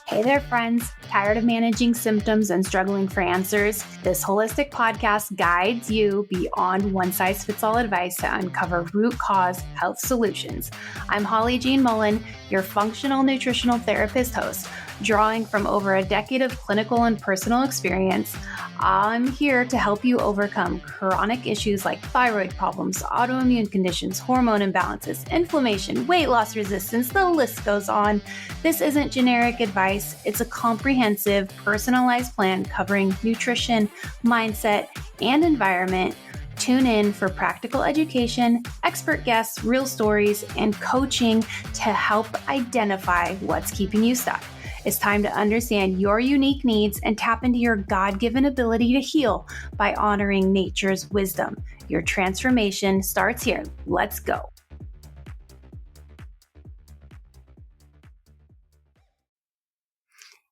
Hey there, friends. Tired of managing symptoms and struggling for answers? This holistic podcast guides you beyond one-size-fits-all advice to uncover root cause health solutions. I'm Holly Jean Mullen, your functional nutritional therapist host. Drawing from over a decade of clinical and personal experience, I'm here to help you overcome chronic issues like thyroid problems, autoimmune conditions, hormone imbalances, inflammation, weight loss resistance, the list goes on. This isn't generic advice. It's a comprehensive, personalized plan covering nutrition, mindset, and environment. Tune in for practical education, expert guests, real stories, and coaching to help identify what's keeping you stuck. It's time to understand your unique needs and tap into your God-given ability to heal by honoring nature's wisdom. Your transformation starts here. Let's go.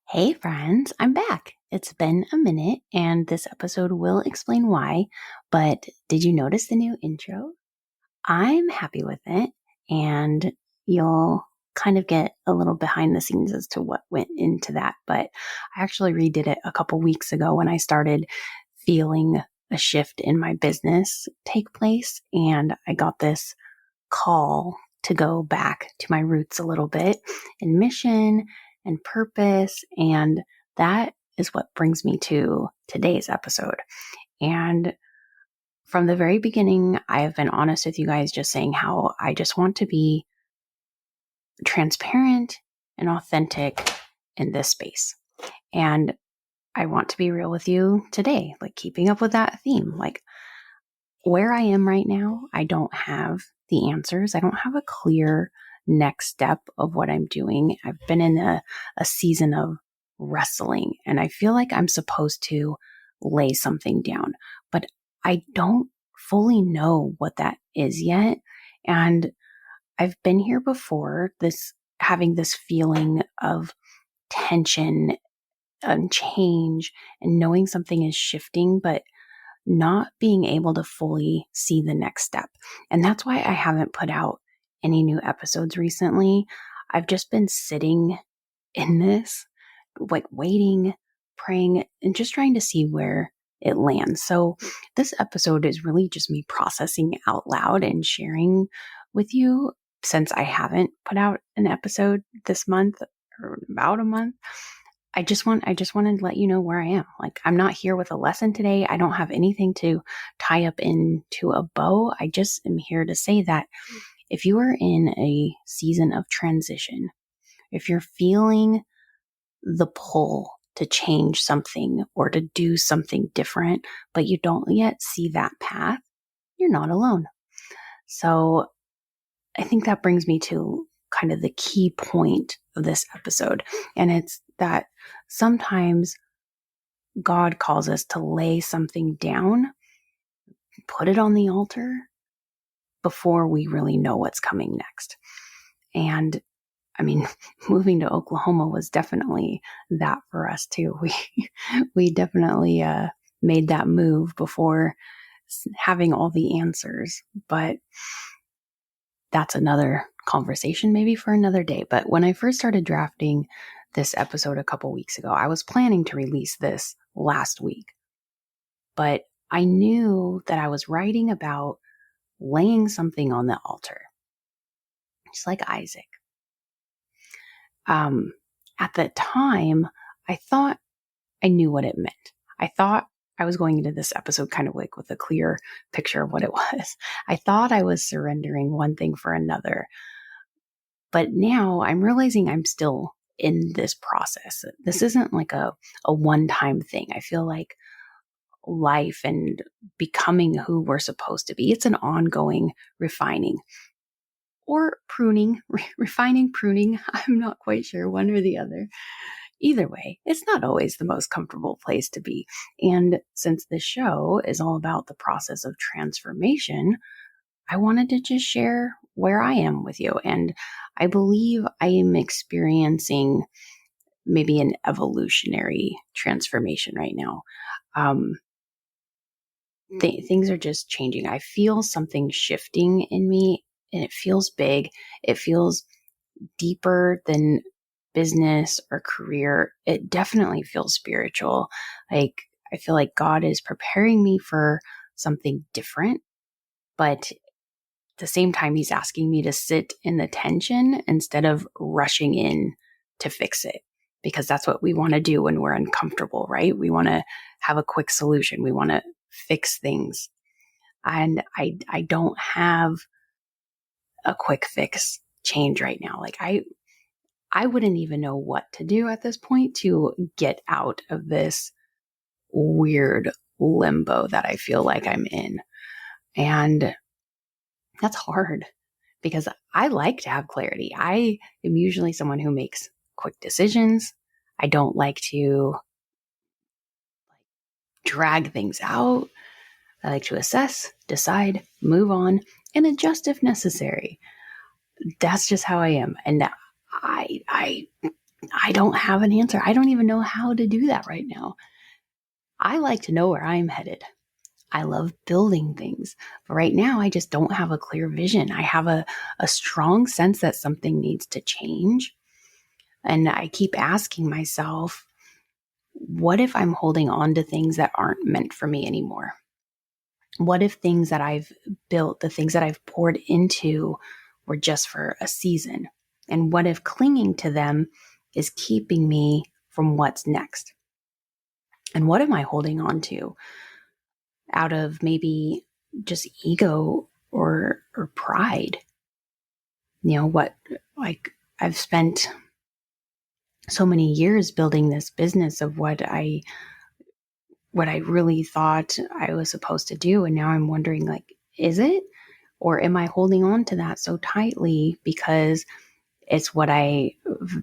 Hey friends, I'm back. It's been a minute and this episode will explain why, but did you notice the new intro? I'm happy with it, and you'll kind of get a little behind the scenes as to what went into that. But I actually redid it a couple weeks ago when I started feeling a shift in my business take place, and I got this call to go back to my roots a little bit in mission and purpose. And that is what brings me to today's episode. And from the very beginning, I have been honest with you guys, just saying how I just want to be transparent and authentic in this space. And I want to be real with you today, like keeping up with that theme. Like where I am right now, I don't have the answers. I don't have a clear next step of what I'm doing. I've been in a season of wrestling, and I feel like I'm supposed to lay something down, but I don't fully know what that is yet. And I've been here before, having this feeling of tension and change and knowing something is shifting, but not being able to fully see the next step. And that's why I haven't put out any new episodes recently. I've just been sitting in this, like waiting, praying, and just trying to see where it lands. So this episode is really just me processing out loud and sharing with you, since I haven't put out an episode this month or about a month. I just want to let you know where I am. Like, I'm not here with a lesson today. I don't have anything to tie up into a bow. I just am here to say that if you are in a season of transition, if you're feeling the pull to change something or to do something different, but you don't yet see that path, you're not alone. So I think that brings me to kind of the key point of this episode. And it's that sometimes God calls us to lay something down, put it on the altar before we really know what's coming next. And I mean, moving to Oklahoma was definitely that for us too. We definitely made that move before having all the answers, but that's another conversation maybe for another day. But when I first started drafting this episode a couple weeks ago, I was planning to release this last week, but I knew that I was writing about laying something on the altar, just like Isaac. At the time, I thought I knew what it meant. I thought I was going into this episode kind of like with a clear picture of what it was. I thought I was surrendering one thing for another. But now I'm realizing I'm still in this process. This isn't like a one-time thing. I feel like life and becoming who we're supposed to be, it's an ongoing refining or pruning, refining, pruning. I'm not quite sure, one or the other. Either way, it's not always the most comfortable place to be. And since this show is all about the process of transformation, I wanted to just share where I am with you. And I believe I am experiencing maybe an evolutionary transformation right now. Things are just changing. I feel something shifting in me, and it feels big. It feels deeper than business or career, it definitely feels spiritual. Like, I feel like God is preparing me for something different, but at the same time, he's asking me to sit in the tension instead of rushing in to fix it, because that's what we want to do when we're uncomfortable, right? We want to have a quick solution. We want to fix things. And I don't have a quick fix change right now. Like, I wouldn't even know what to do at this point to get out of this weird limbo that I feel like I'm in. And that's hard because I like to have clarity. I am usually someone who makes quick decisions. I don't like to drag things out. I like to assess, decide, move on, and adjust if necessary. That's just how I am. And I don't have an answer. I don't even know how to do that right now. I like to know where I'm headed. I love building things. But right now, I just don't have a clear vision. I have a strong sense that something needs to change. And I keep asking myself, what if I'm holding on to things that aren't meant for me anymore? What if things that I've built, the things that I've poured into, were just for a season? And what if clinging to them is keeping me from what's next? And what am I holding on to out of maybe just ego or pride? You know, what, like, I've spent so many years building this business of what I really thought I was supposed to do. And now I'm wondering, like, is it? Or am I holding on to that so tightly because it's what I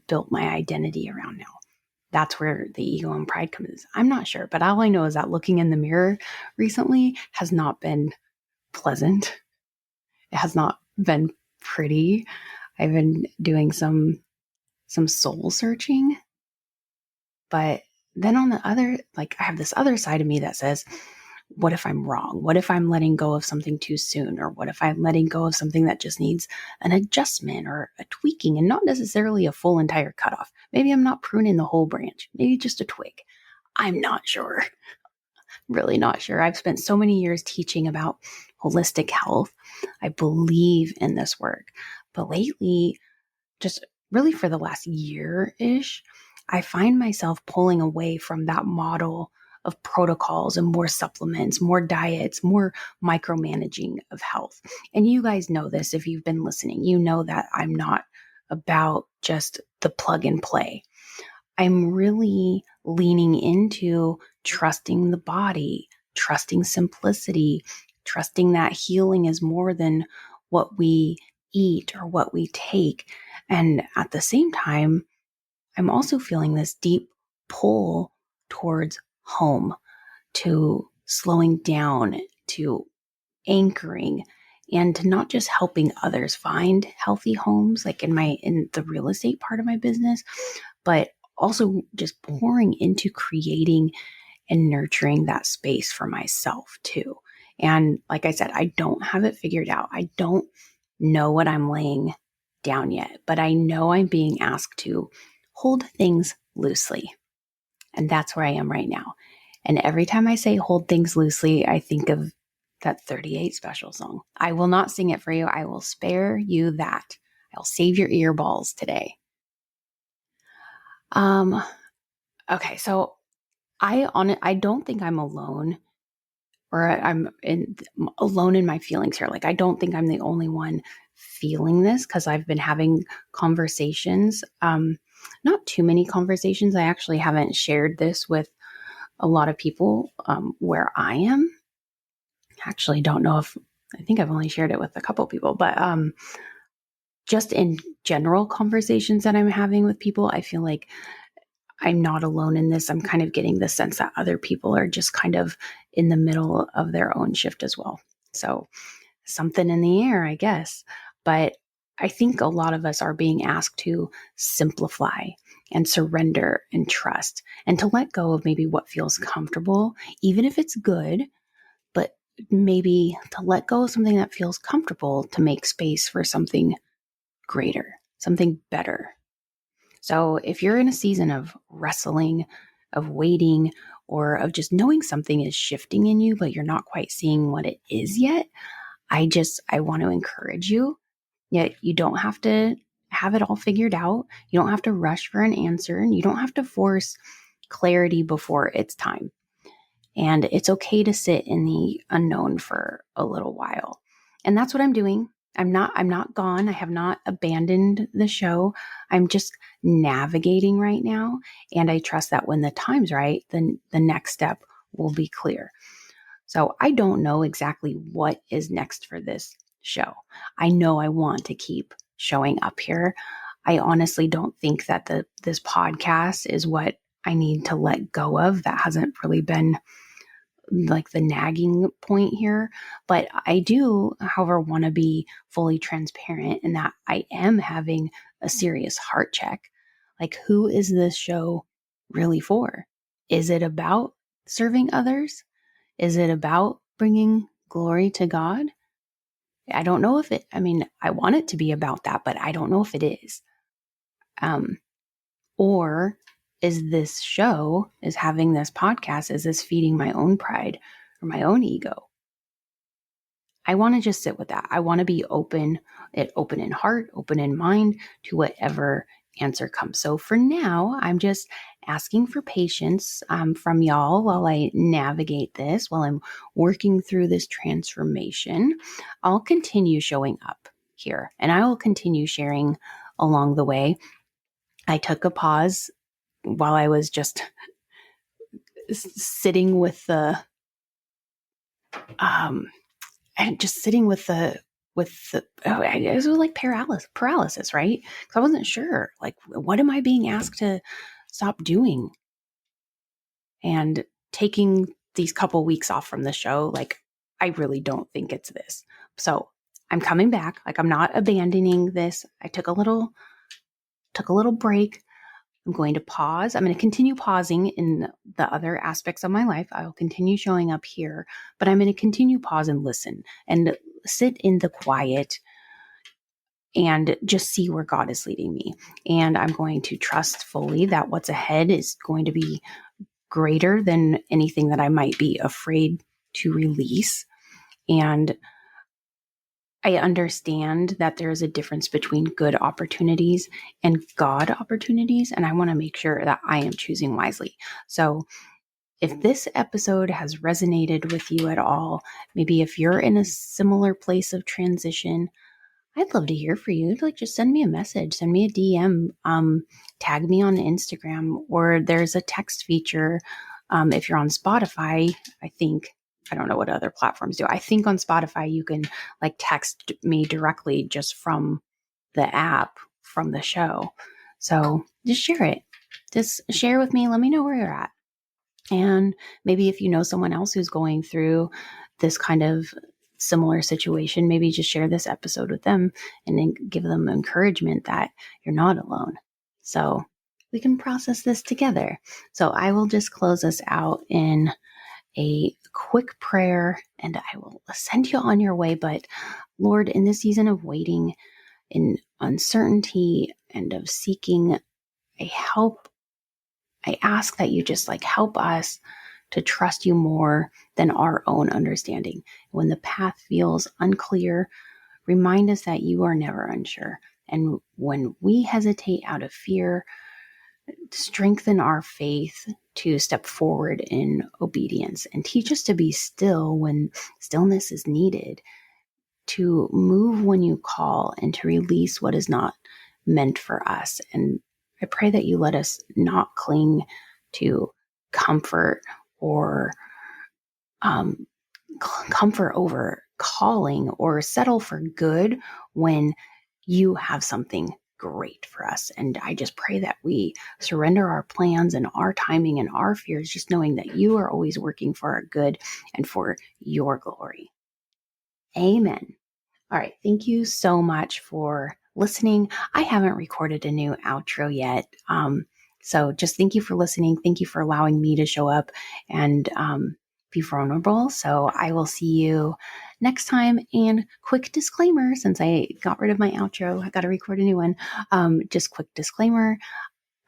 built my identity around now? That's where the ego and pride comes. I'm not sure, but all I know is that looking in the mirror recently has not been pleasant. It has not been pretty. I've been doing some soul searching, but then on the other, like, I have this other side of me that says, what if I'm wrong? What if I'm letting go of something too soon? Or what if I'm letting go of something that just needs an adjustment or a tweaking and not necessarily a full entire cutoff? Maybe I'm not pruning the whole branch, maybe just a twig. I'm not sure. Really not sure. I've spent so many years teaching about holistic health. I believe in this work. But lately, just really for the last year-ish, I find myself pulling away from that model of protocols and more supplements, more diets, more micromanaging of health. And you guys know this if you've been listening. You know that I'm not about just the plug and play. I'm really leaning into trusting the body, trusting simplicity, trusting that healing is more than what we eat or what we take. And at the same time, I'm also feeling this deep pull towards home, to slowing down, to anchoring, and to not just helping others find healthy homes, like in the real estate part of my business, but also just pouring into creating and nurturing that space for myself too. And like I said, I don't have it figured out. I don't know what I'm laying down yet, but I know I'm being asked to hold things loosely. And that's where I am right now. And every time I say hold things loosely, I think of that 38 Special song. I will not sing it for you. I will spare you that. I'll save your earballs today. Okay, so I don't think I'm alone, or alone in my feelings here. Like, I don't think I'm the only one feeling this, because I've been having conversations, not too many conversations. I actually haven't shared this with a lot of people where I am. Actually, don't know if I think I've only shared it with a couple people, but just in general conversations that I'm having with people, I feel like I'm not alone in this. I'm kind of getting the sense that other people are just kind of in the middle of their own shift as well. So something in the air, I guess. But I think a lot of us are being asked to simplify and surrender and trust, and to let go of maybe what feels comfortable, even if it's good, but maybe to let go of something that feels comfortable to make space for something greater, something better. So if you're in a season of wrestling, of waiting, or of just knowing something is shifting in you, but you're not quite seeing what it is yet, I want to encourage you. Yet you don't have to have it all figured out. You don't have to rush for an answer, and you don't have to force clarity before it's time. And it's okay to sit in the unknown for a little while. And that's what I'm doing. I'm not gone. I have not abandoned the show. I'm just navigating right now. And I trust that when the time's right, then the next step will be clear. So I don't know exactly what is next for this show. I know I want to keep showing up here. I honestly don't think that this podcast is what I need to let go of. That hasn't really been like the nagging point here. But I do, however, want to be fully transparent in that I am having a serious heart check. Like, who is this show really for? Is it about serving others? Is it about bringing glory to God? I don't know if I want it to be about that, but I don't know if it is. Or is having this podcast, is this feeding my own pride or my own ego? I want to just sit with that. I want to be open in heart, open in mind to whatever answer comes. So for now, I'm just asking for patience from y'all while I navigate this, while I'm working through this transformation. I'll continue showing up here, and I will continue sharing along the way. I took a pause while I was just sitting with the and just sitting with the it was like paralysis, right? Because I wasn't sure, like, what am I being asked to stop doing? And taking these couple weeks off from the show, like, I really don't think it's this. So I'm coming back. Like, I'm not abandoning this. I took a little break. I'm going to pause. I'm going to continue pausing in the other aspects of my life. I'll continue showing up here, but I'm going to continue pause and listen and sit in the quiet and just see where God is leading me. And I'm going to trust fully that what's ahead is going to be greater than anything that I might be afraid to release. And I understand that there is a difference between good opportunities and God opportunities, and I want to make sure that I am choosing wisely. So if this episode has resonated with you at all, maybe if you're in a similar place of transition, I'd love to hear from you. Like, just send me a message, send me a DM, tag me on Instagram, or there's a text feature. If you're on Spotify, I don't know what other platforms do. I think on Spotify, you can like text me directly just from the app, from the show. So just share it. Just share with me. Let me know where you're at. And maybe if you know someone else who's going through this kind of similar situation, maybe just share this episode with them and then give them encouragement that you're not alone. So we can process this together. So I will just close us out in a quick prayer and I will send you on your way. But Lord, in this season of waiting, in uncertainty, and of seeking a help, I ask that you just like help us to trust you more than our own understanding. When the path feels unclear, remind us that you are never unsure. And when we hesitate out of fear, strengthen our faith to step forward in obedience and teach us to be still when stillness is needed, to move when you call, and to release what is not meant for us. And I pray that you let us not cling to comfort or comfort over calling, or settle for good when you have something great for us. And I just pray that we surrender our plans and our timing and our fears, just knowing that you are always working for our good and for your glory. Amen. All right. Thank you so much for listening. I haven't recorded a new outro yet. So just thank you for listening. Thank you for allowing me to show up and be vulnerable. So I will see you next time. And quick disclaimer, since I got rid of my outro, I got to record a new one. Just quick disclaimer.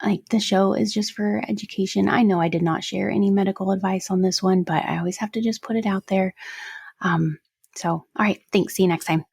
like the show is just for education. I know I did not share any medical advice on this one, but I always have to just put it out there. All right. Thanks. See you next time.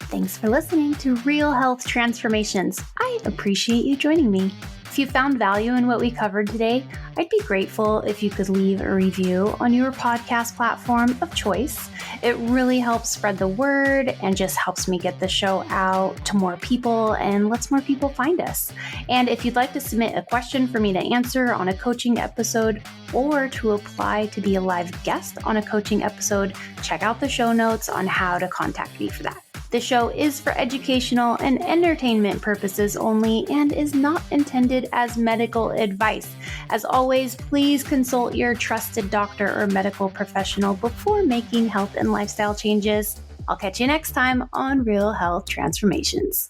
Thanks for listening to Real Health Transformations. I appreciate you joining me. If you found value in what we covered today, I'd be grateful if you could leave a review on your podcast platform of choice. It really helps spread the word and just helps me get the show out to more people and lets more people find us. And if you'd like to submit a question for me to answer on a coaching episode or to apply to be a live guest on a coaching episode, check out the show notes on how to contact me for that. The show is for educational and entertainment purposes only and is not intended as medical advice. As always, please consult your trusted doctor or medical professional before making health and lifestyle changes. I'll catch you next time on Real Health Transformations.